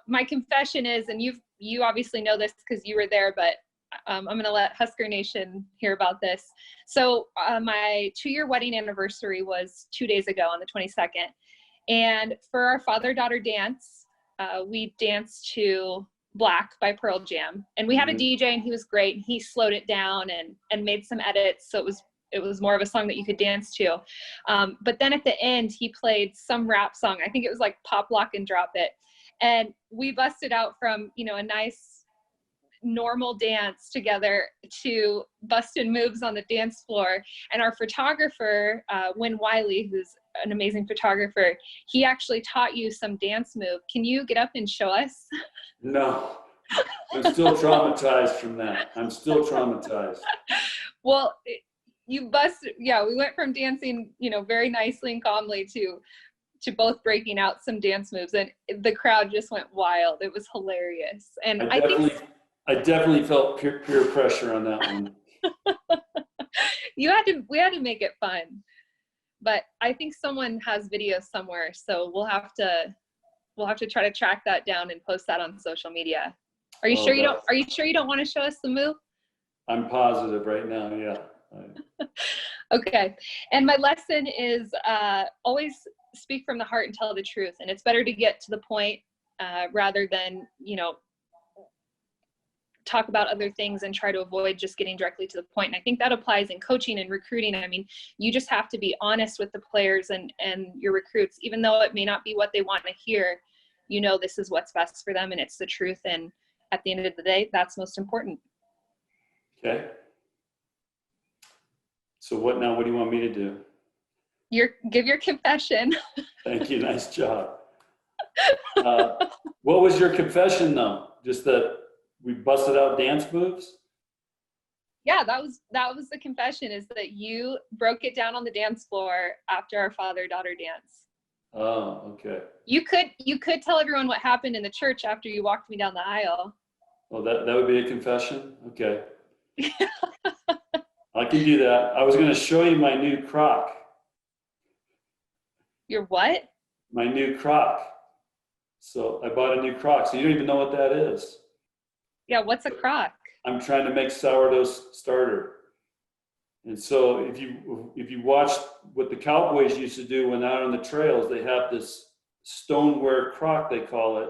My confession is, and you obviously know this because you were there, but I'm going to let Husker Nation hear about this. So my 2-year wedding anniversary was 2 days ago on the 22nd. And for our father-daughter dance, we danced to Black by Pearl Jam. And we had a DJ, and he was great. He slowed it down and made some edits. So it was more of a song that you could dance to. But then at the end, he played some rap song. I think it was like Pop, Lock, and Drop It. And we busted out from, a normal dance together to busted moves on the dance floor. And our photographer, Wynn Wiley, who's an amazing photographer, he actually taught you some dance move. Can you get up and show us? No, I'm still traumatized from that. I'm still traumatized. Well, you busted, yeah, we went from dancing, you know, very nicely and calmly to both breaking out some dance moves, and the crowd just went wild. It was hilarious. And I definitely felt peer pressure on that one. we had to make it fun, but I think someone has video somewhere, so we'll have to try to track that down and post that on social media. Are you sure you don't want to show us the move? I'm positive right now, yeah. Okay. And my lesson is always speak from the heart and tell the truth. And it's better to get to the point rather than, you know, talk about other things and try to avoid just getting directly to the point. And I think that applies in coaching and recruiting. I mean, you just have to be honest with the players and your recruits, even though it may not be what they want to hear. You know, this is what's best for them and it's the truth. And at the end of the day, that's most important. Okay. So what now? What do you want me to do? Give your confession. Thank you. Nice job. What was your confession though? Just that we busted out dance moves? Yeah, that was the confession, is that you broke it down on the dance floor after our father-daughter dance. Oh, okay. You could tell everyone what happened in the church after you walked me down the aisle. Oh, that would be a confession? Okay. I can do that. I was going to show you my new crock. Your what? My new crock. So I bought a new crock. So you don't even know what that is. Yeah, what's a crock? I'm trying to make sourdough starter. And so if you watch what the Cowboys used to do when out on the trails, they have this stoneware crock, they call it.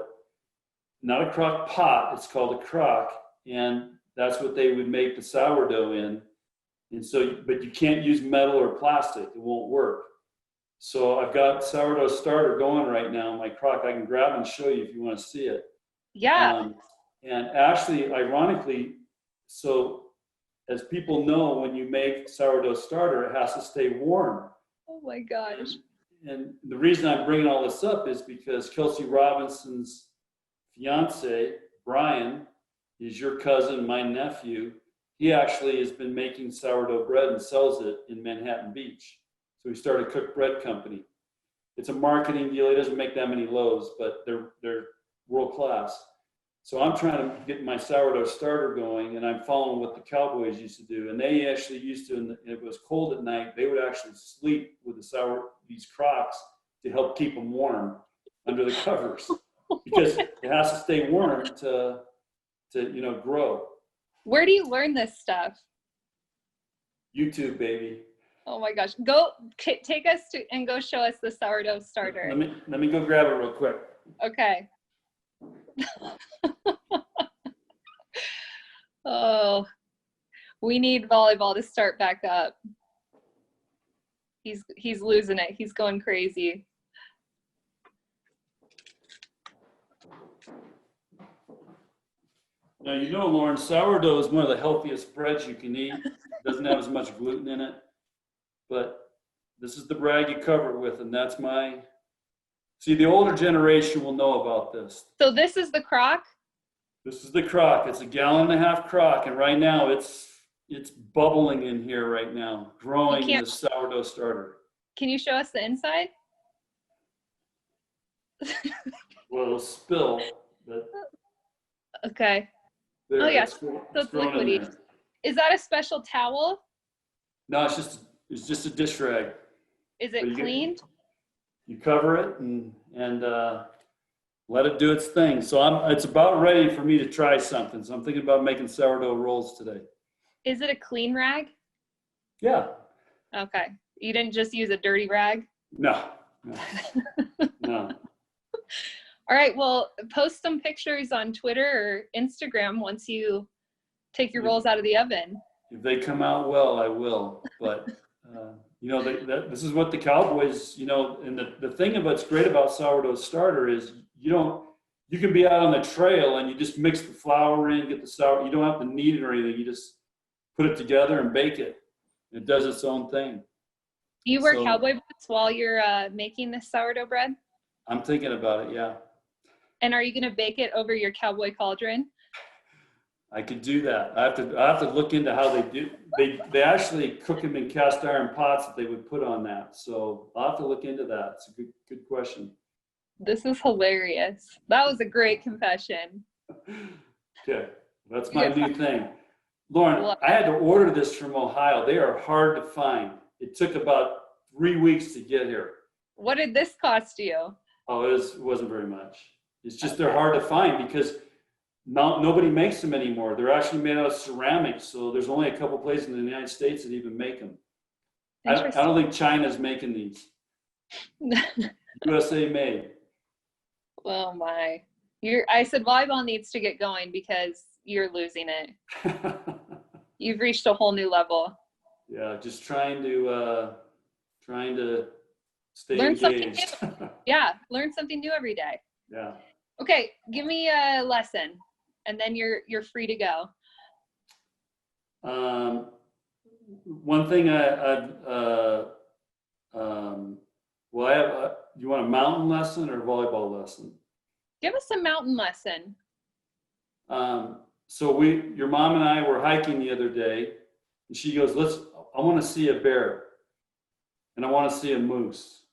Not a crock pot, it's called a crock. And that's what they would make the sourdough in. And so, but you can't use metal or plastic, it won't work. So I've got sourdough starter going right now in my crock. I can grab and show you if you want to see it. Yeah. And actually, ironically, so as people know, when you make sourdough starter, it has to stay warm. Oh my gosh. And the reason I'm bringing all this up is because Kelsey Robinson's fiance, Brian, is your cousin, my nephew. He actually has been making sourdough bread and sells it in Manhattan Beach. So he started a cooked bread company. It's a marketing deal. He doesn't make that many loaves, but they're world class. So I'm trying to get my sourdough starter going, and I'm following what the Cowboys used to do. And they actually used to, and it was cold at night, they would actually sleep with these crocks to help keep them warm under the covers, because it has to stay warm to grow. Where do you learn this stuff? YouTube, baby. Oh my gosh. Go take us to and go show us the sourdough starter. Let me go grab it real quick. Okay. Oh, we need volleyball to start back up. He's losing it. He's going crazy. Now, you know, Lauren, sourdough is one of the healthiest breads you can eat. It doesn't have as much gluten in it. But this is the brag you cover it with, and that's my... See, the older generation will know about this. So this is the crock? This is the crock. It's a 1.5 gallon crock, and right now it's bubbling in here right now, growing in the sourdough starter. Can you show us the inside? Well, it'll spill, but... Okay. There, oh, yes. Yeah. So it's liquidy. Is that a special towel? No, it's just a dish rag. Is it cleaned? You cover it and let it do its thing. So it's about ready for me to try something. So I'm thinking about making sourdough rolls today. Is it a clean rag? Yeah. Okay. You didn't just use a dirty rag? No. No. All right. Well, post some pictures on Twitter or Instagram once you take your rolls out of the oven. If they come out well, I will. But, this is what the Cowboys, and the thing that's great about sourdough starter is you don't you can be out on the trail and you just mix the flour in, get the sour. You don't have to knead it or anything. You just put it together and bake it. It does its own thing. Do you wear So, cowboy boots while you're making this sourdough bread? I'm thinking about it, yeah. And are you going to bake it over your cowboy cauldron? I could do that. I have to look into how they do. They actually cook them in cast iron pots that they would put on that. So I'll have to look into that. It's a good question. This is hilarious. That was a great confession. Okay, that's my new thing. Lauren, I had to order this from Ohio. They are hard to find. It took about 3 weeks to get here. What did this cost you? Oh, it wasn't very much. It's just they're hard to find because nobody makes them anymore. They're actually made out of ceramics, so there's only a couple places in the United States that even make them. I don't think China's making these. USA made. Oh my. I said volleyball needs to get going because you're losing it. You've reached a whole new level. Yeah, just trying to stay Learn engaged. something new. Yeah, learn something new every day. Yeah. Okay, give me a lesson, and then you're free to go. One thing well, I have. You want a mountain lesson or a volleyball lesson? Give us a mountain lesson. So your mom and I were hiking the other day, and she goes, I want to see a bear, and I want to see a moose.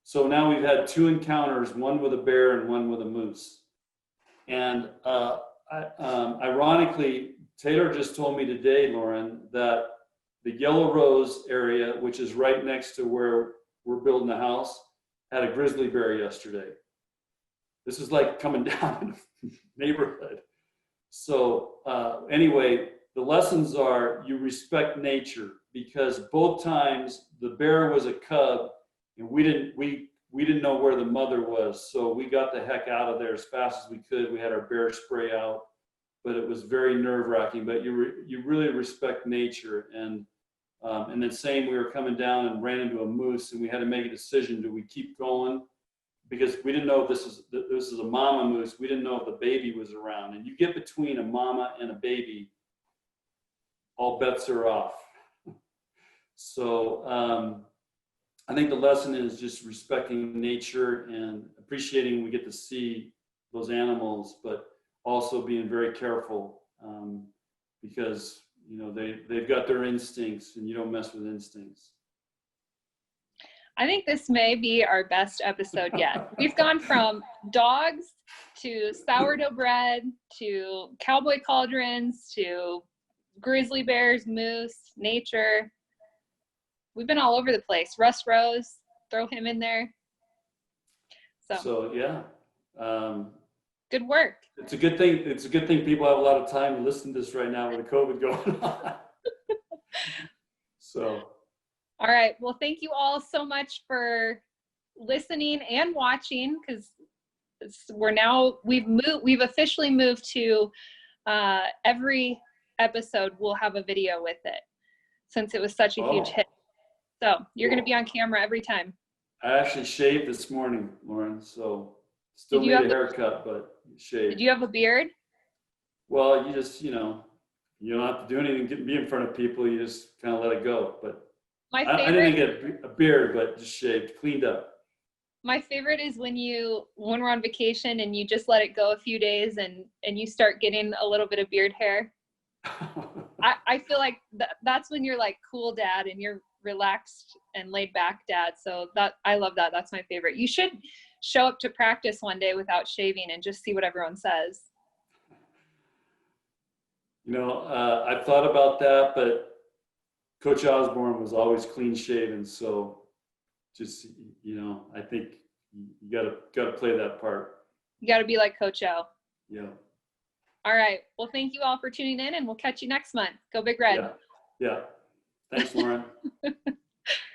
So now we've had 2 encounters, one with a bear and one with a moose. And ironically, Taylor just told me today, Lauren, that the Yellow Rose area, which is right next to where we're building a house, had a grizzly bear yesterday. This is like coming down in the neighborhood. So anyway, the lessons are you respect nature, because both times the bear was a cub and we didn't know where the mother was. So we got the heck out of there as fast as we could. We had our bear spray out, but it was very nerve-wracking. But you really respect nature. And then same, we were coming down and ran into a moose, and we had to make a decision. Do we keep going? Because we didn't know if this is a mama moose. We didn't know if the baby was around. And you get between a mama and a baby, all bets are off. So I think the lesson is just respecting nature and appreciating we get to see those animals, but also being very careful because they've got their instincts, and you don't mess with instincts. I think this may be our best episode yet. We've gone from dogs to sourdough bread to cowboy cauldrons to grizzly bears, moose, nature. We've been all over the place. Russ Rose, throw him in there. So yeah. Good work. It's a good thing. It's a good thing people have a lot of time to listen to this right now with the COVID going on. So. All right. Well, thank you all so much for listening and watching, because we've officially moved to every episode we'll have a video with it, since it was such a huge hit. So you're going to be on camera every time. I actually shaved this morning, Lauren, so still need a haircut, but shaved. Did you have a beard? Well, you just, you don't have to do anything, be in front of people. You just kind of let it go. But I didn't get a beard, but just shaved, cleaned up. My favorite is when we're on vacation and you just let it go a few days and you start getting a little bit of beard hair. I feel like that's when you're like cool dad and you're relaxed and laid back dad. So I love that. That's my favorite. You should show up to practice one day without shaving and just see what everyone says. I thought about that, but Coach Osborne was always clean shaven. So just, I think you gotta play that part. You gotta be like Coach O. Yeah. All right. Well, thank you all for tuning in, and we'll catch you next month. Go Big Red. Yeah. Thanks, Lauren.